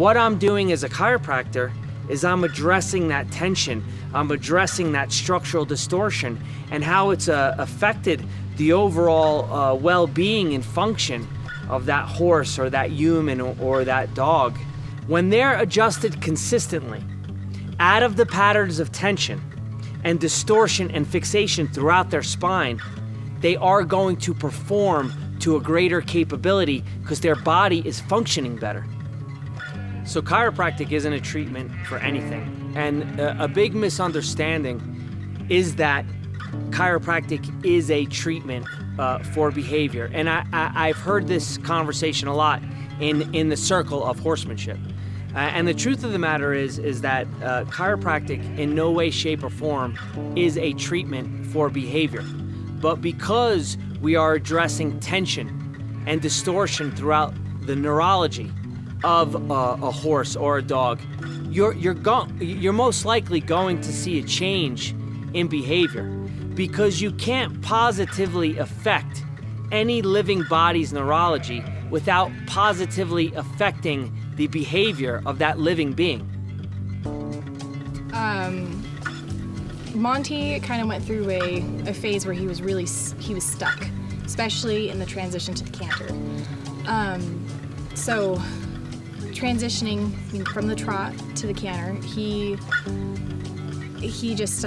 What I'm doing as a chiropractor is I'm addressing that tension, I'm addressing that structural distortion and how it's affected the overall well-being and function of that horse or that human or that dog. When they're adjusted consistently out of the patterns of tension and distortion and fixation throughout their spine, they are going to perform to a greater capability because their body is functioning better. So chiropractic isn't a treatment for anything. And a big misunderstanding is that chiropractic is a treatment for behavior. And I've heard this conversation a lot in the circle of horsemanship. And the truth of the matter is that chiropractic in no way, shape, or form is a treatment for behavior. But because we are addressing tension and distortion throughout the neurology of a horse or a dog, you're most likely going to see a change in behavior, because you can't positively affect any living body's neurology without positively affecting the behavior of that living being. Monty kind of went through a phase where he was stuck, especially in the transition to the canter. So transitioning from the trot to the canter, he just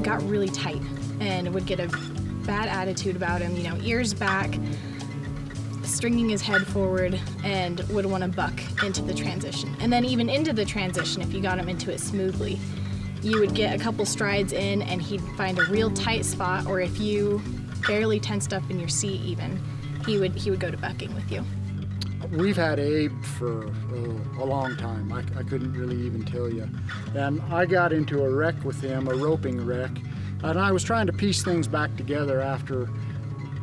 got really tight and would get a bad attitude about him, ears back, stringing his head forward, and would want to buck into the transition. And then even into the transition, if you got him into it smoothly, you would get a couple strides in and he'd find a real tight spot, or if you barely tensed up in your seat even, he would go to bucking with you. We've had Abe for a long time. I couldn't really even tell you. And I got into a wreck with him, a roping wreck, and I was trying to piece things back together after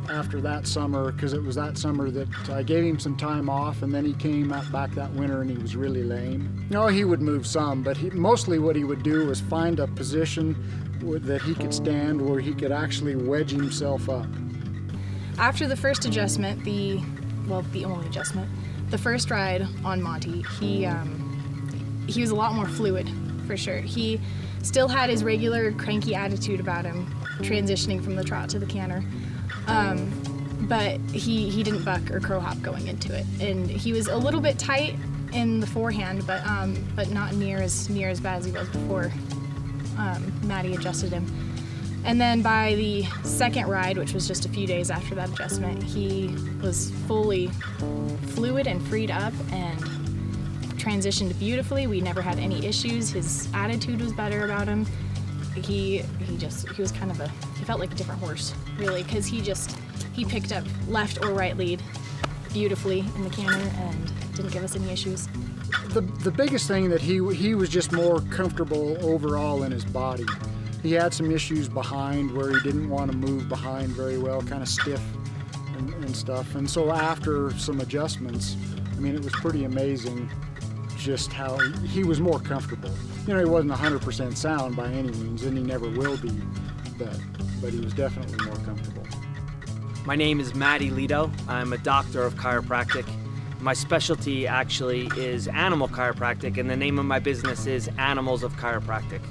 that summer, because it was that summer that I gave him some time off, and then he came back that winter and he was really lame. He would move some, but mostly what he would do was find a position that he could stand where he could actually wedge himself up. After the first adjustment, the only adjustment, the first ride on Monty, he was a lot more fluid, for sure. He still had his regular cranky attitude about him, transitioning from the trot to the canter. But he didn't buck or crow hop going into it, and he was a little bit tight in the forehand, but not near as bad as he was before Mattie adjusted him. And then by the second ride, which was just a few days after that adjustment, he was fully fluid and freed up and transitioned beautifully. We never had any issues. His attitude was better about him. He was kind of he felt like a different horse, really, because he picked up left or right lead beautifully in the canter and didn't give us any issues. The biggest thing that he was just more comfortable overall in his body. He had some issues behind where he didn't want to move behind very well, kind of stiff and stuff. And so after some adjustments, it was pretty amazing just how he was more comfortable. He wasn't 100% sound by any means, and he never will be, but he was definitely more comfortable. My name is Mattie Leto. I'm a doctor of chiropractic. My specialty actually is animal chiropractic, and the name of my business is Animals of Chiropractic.